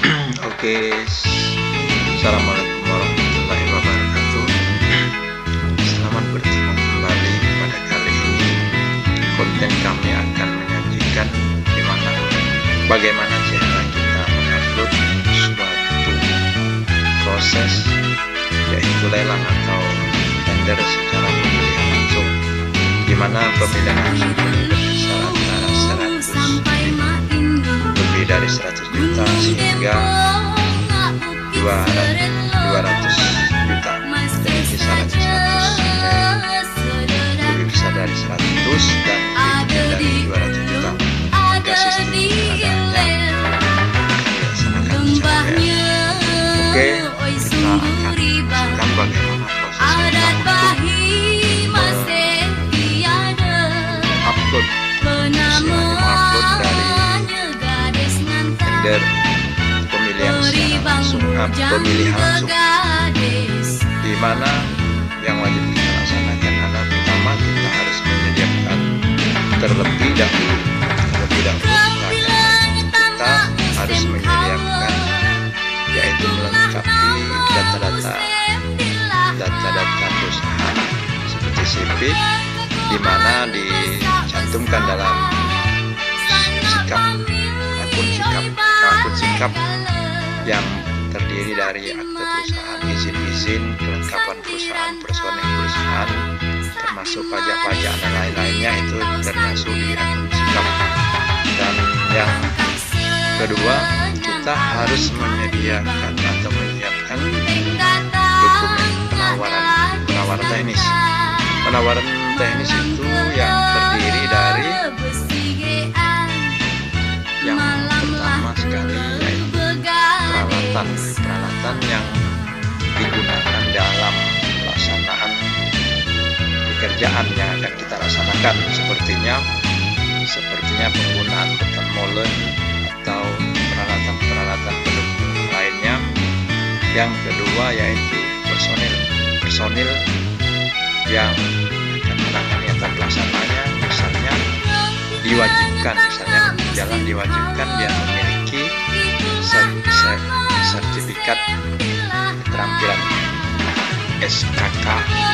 Oke, assalamualaikum warahmatullahi wabarakatuh. Selamat bertemu kembali. Pada kali ini konten kami akan menyajikan bagaimana cara kita mengupload suatu proses, yaitu lelang atau tender secara pemilihan langsung, di mana pemilihan langsung ini berkisar antara 100 lebih dari 100 juta hingga 200 juta. Jadi kisaran 100 lebih besar dari 100 dan lebih dari 200 juta. Jika sistem pengadaannya dilaksanakan secara Oke, kita akan saksikan bagaimana proses kita untuk mengupload dari tender pemilihan langsung, di mana yang wajib kita laksanakan adalah pertama kita harus menyediakan terlebih dahulu kita harus menyediakan, yaitu melengkapi data-data perusahaan seperti CV, di mana dicantumkan dalam akun sikap yang terdiri dari akte perusahaan, izin-izin, kelengkapan perusahaan, personil perusahaan, termasuk pajak-pajak dan lain-lainnya, itu termasuk di akun sikap. Dan yang kedua, kita harus menyediakan atau menyiapkan dokumen penawaran teknis. Penawaran teknis itu yang terdiri dari yang pertama sekali yaitu peralatan yang digunakan dalam pelaksanaan pekerjaan yang akan kita laksanakan, sepertinya penggunaan kotak molen atau peralatan pendukung lainnya. Yang kedua yaitu personil yang akan menangani atau pelaksananya, misalnya jalan diwajibkan dia memiliki sertifikat keterampilan SKK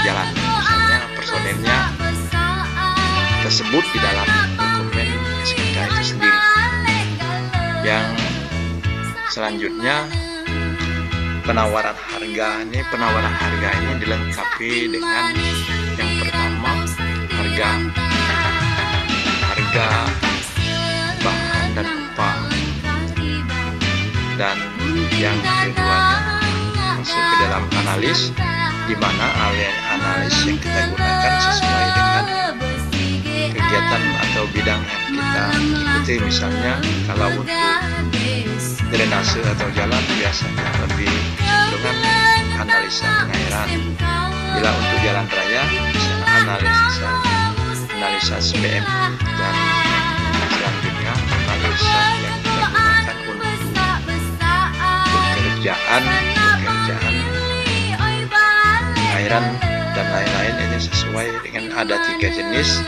jalan, misalnya personilnya tersebut di dalam dokumen SKK itu sendiri. Yang selanjutnya penawaran harga ini dilengkapi dengan yang pertama harga bahan dan upah, dan yang keduanya masuk ke dalam analis, di mana analis yang kita gunakan sesuai dengan kegiatan atau bidang yang kita ikuti. Misalnya kalau untuk drainase atau jalan biasanya lebih cenderungan analisa pengairan, bila untuk jalan raya misalnya analisa SPM, dan selanjutnya analisa yang kita gunakan untuk pekerjaan pengairan dan lain-lain. Ini sesuai dengan ada tiga jenis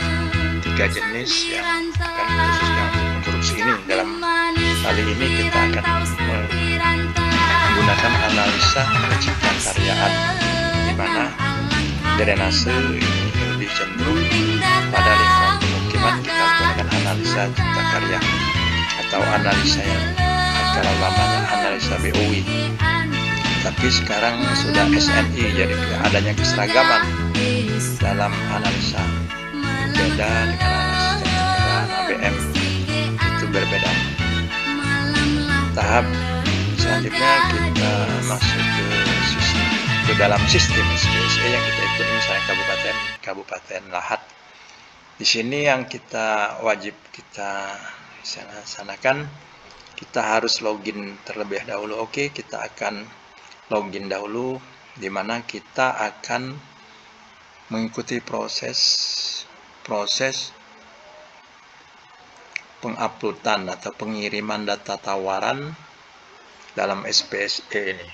yang akan khususnya untuk konstruksi ini. Dalam kali ini kita akan menggunakan analisa penciptaan karyaan, di mana drainase ini lebih cenderung pada lingkungan pemukiman. Kita menggunakan analisa cipta karya atau analisa yang kalau lamanya analisa BOI, tapi sekarang sudah SNI, jadi adanya keseragaman dalam analisa, beda dengan analisa ABM, itu berbeda. Tahap selanjutnya kita masuk ke dalam sistem SPSE yang kita ikuti, misalnya Kabupaten Lahat. Di sini yang wajib kita laksanakan, kita harus login terlebih dahulu. Oke, kita akan login dahulu, di mana kita akan mengikuti proses penguploadan atau pengiriman data tawaran dalam SPSE ini.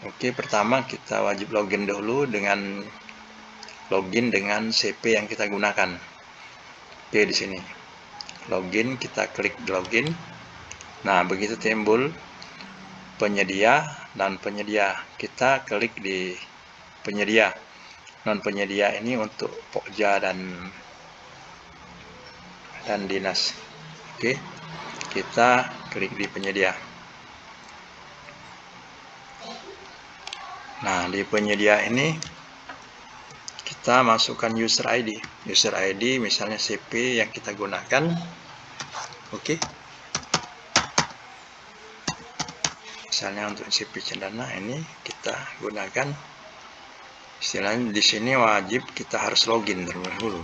Oke, pertama kita wajib login dahulu dengan CP yang kita gunakan. Oke, di sini login, kita klik login. Nah, begitu timbul penyedia dan penyedia, kita klik di penyedia. Non penyedia ini untuk Pokja dan dinas. Oke, kita klik di penyedia. Nah, di penyedia ini kita masukkan user ID. User ID misalnya CP yang kita gunakan. Oke. Misalnya untuk CP Cendana ini kita gunakan. Istilahnya di sini wajib kita harus login terlebih dahulu.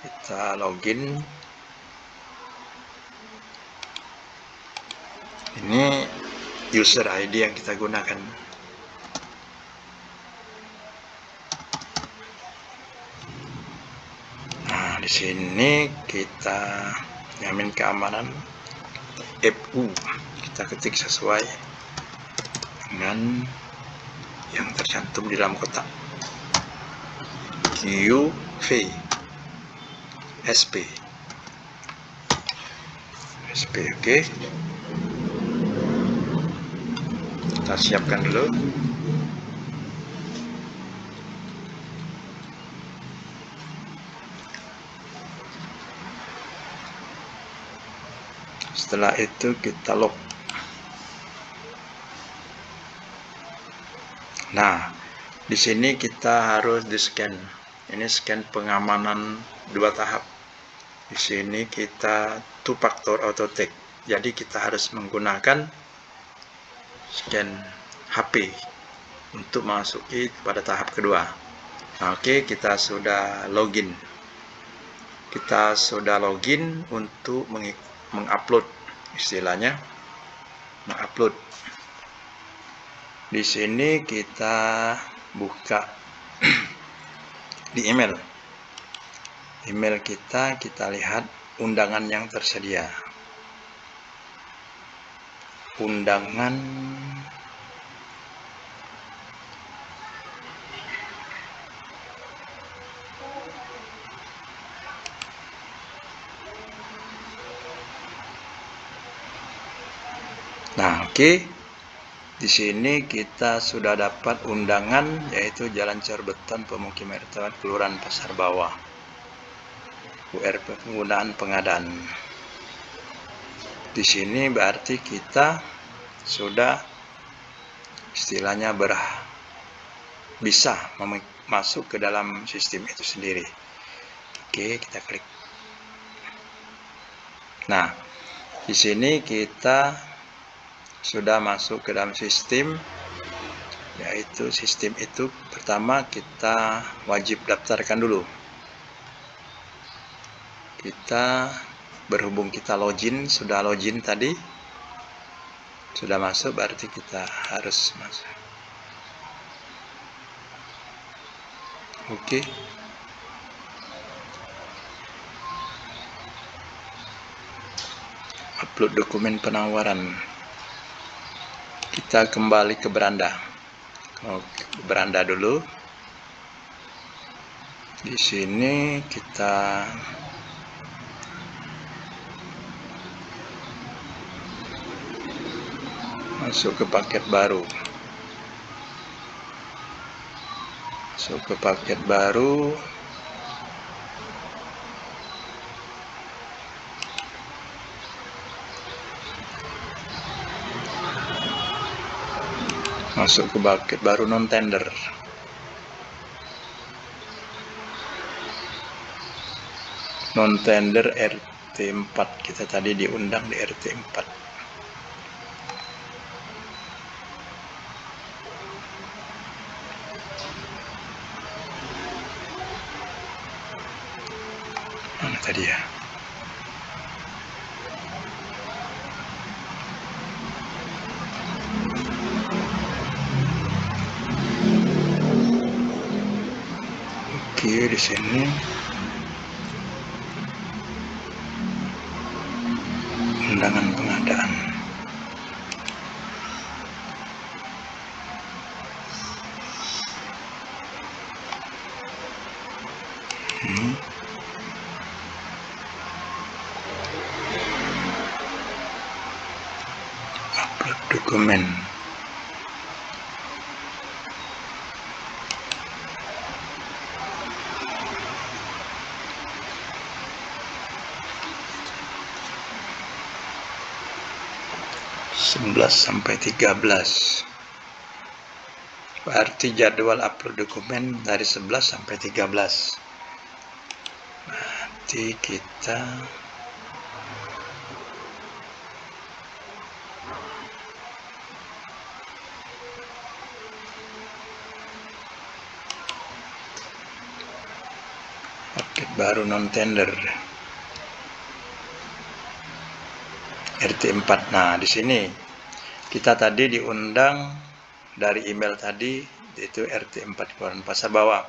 Kita login. Ini user ID yang kita gunakan. Nah, di sini kita jamin keamanan FU. Kita ketik sesuai dengan yang tercantum di dalam kotak. QV SP. Oke. Kita siapkan dulu. Setelah itu kita log. Nah, di sini kita harus di-scan. Ini scan pengamanan 2 tahap. Di sini kita 2 factor auto take. Jadi kita harus menggunakan scan HP untuk masuki pada tahap kedua. Nah, oke, kita sudah login. Kita sudah login untuk mengupload, istilahnya mengupload. Di sini kita buka di email. Email kita lihat undangan yang tersedia. Undangan Nah, oke. Di sini kita sudah dapat undangan, yaitu Jalan Corbeton, Pemukiman RT, Kelurahan Pasar Bawah. URP penggunaan pengadaan. Di sini berarti kita sudah istilahnya bisa masuk ke dalam sistem itu sendiri. Oke, kita klik. Nah, di sini kita sudah masuk ke dalam sistem, yaitu sistem itu pertama kita wajib daftarkan dulu. Kita berhubung kita login, sudah login tadi, sudah masuk, berarti kita harus masuk. Oke. Upload dokumen penawaran. Kita kembali ke beranda. Oke, beranda dulu. Di sini kita masuk ke paket baru. Masuk ke paket baru. Masuk ke paket baru non-tender. Non-tender RT 4. Kita tadi diundang di RT 4. Mana tadi ya? Oke, di sini undangan pengadaan. dokumen. sampai 13. Berarti jadwal upload dokumen dari 11 sampai 13. Nanti kita paket baru non tender RT4. Nah, di sini kita tadi diundang dari email tadi, yaitu RT4 Kelurahan Pasar Bawah.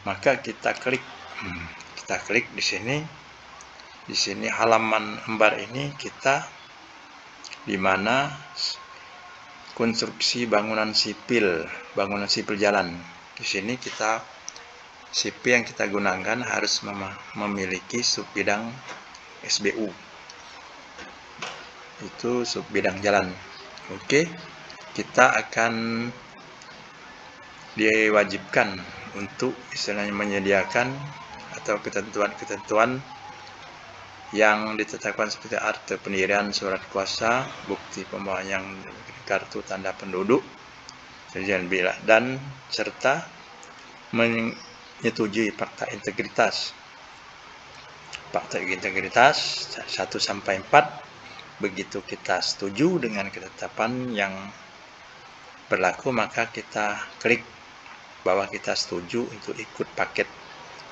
Maka kita klik di sini. Di sini halaman lembar ini kita di mana konstruksi bangunan sipil jalan. Di sini kita sipil yang kita gunakan harus memiliki subbidang SBU. Itu subbidang jalan. Oke. Kita akan diwajibkan untuk istilahnya menyediakan atau ketentuan-ketentuan yang ditetapkan seperti akte pendirian, surat kuasa, bukti pembawaan yang kartu tanda penduduk, dan serta menyetujui fakta integritas. Fakta integritas 1 sampai 4. Begitu kita setuju dengan ketetapan yang berlaku, maka kita klik bahwa kita setuju untuk ikut paket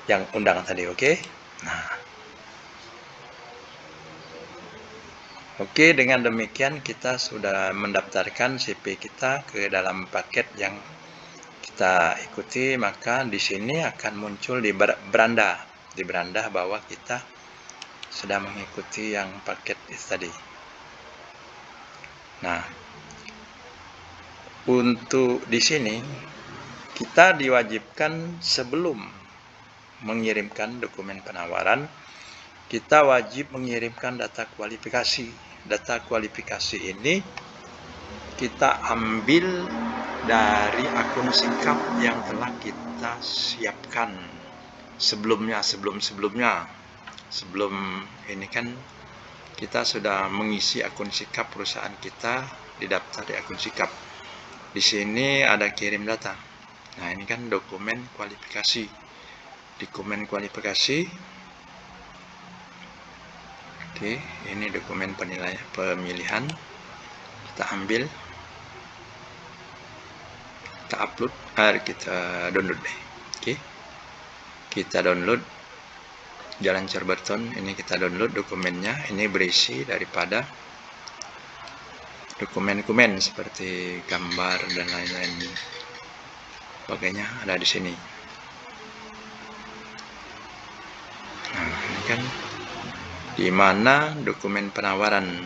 yang undangan tadi. Oke. Nah, oke, dengan demikian kita sudah mendaftarkan CP kita ke dalam paket yang kita ikuti. Maka di sini akan muncul di beranda bahwa kita sudah mengikuti yang paket tadi. Nah, untuk di sini kita diwajibkan sebelum mengirimkan dokumen penawaran, kita wajib mengirimkan data kualifikasi. Data kualifikasi ini kita ambil dari akun sikap yang telah kita siapkan sebelumnya. Sebelum ini kan kita sudah mengisi akun sikap perusahaan kita, didaftar di akun sikap. Di sini ada kirim data. Nah, ini kan dokumen kualifikasi. Dokumen kualifikasi. Oke, ini dokumen penilaian pemilihan. Kita ambil, kita upload, kita download deh. Oke, kita download Jalan Cerberton. Ini kita download dokumennya. Ini berisi daripada dokumen-dokumen seperti gambar dan lain-lain sebagainya ada di sini. Nah, ini kan di mana dokumen penawaran,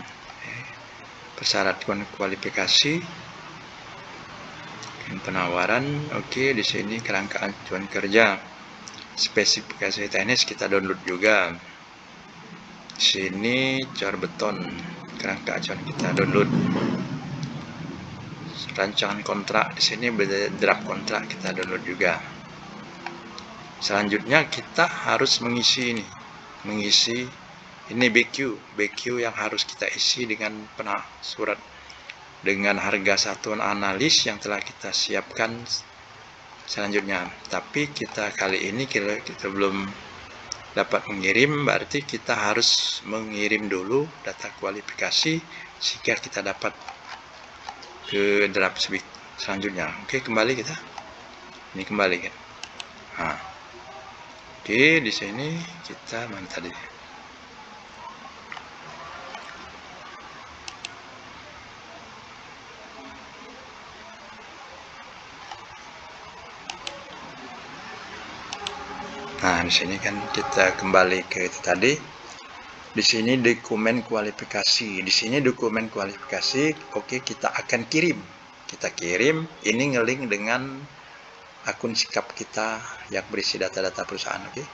persyaratan kualifikasi, penawaran. Oke, di sini kerangka acuan kerja, spesifikasi teknis kita download juga. Di sini Cerberton, kerangka acuan kita download. Rancangan kontrak, di sini draft kontrak kita download juga. Selanjutnya kita harus mengisi ini BQ yang harus kita isi dengan surat dengan harga satuan analis yang telah kita siapkan selanjutnya. Tapi kita kali ini kita belum dapat mengirim, berarti kita harus mengirim dulu data kualifikasi sehingga kita dapat ke draft selanjutnya. Oke, kembali kita. Ini kembali kan. Nah. Oke, di sini kita mana tadi? Nah, di sini kan kita kembali ke itu tadi. Di sini dokumen kualifikasi. Di sini dokumen kualifikasi. Oke, kita akan kirim. Kita kirim. Ini ngelink dengan akun sikap kita yang berisi data-data perusahaan. Oke.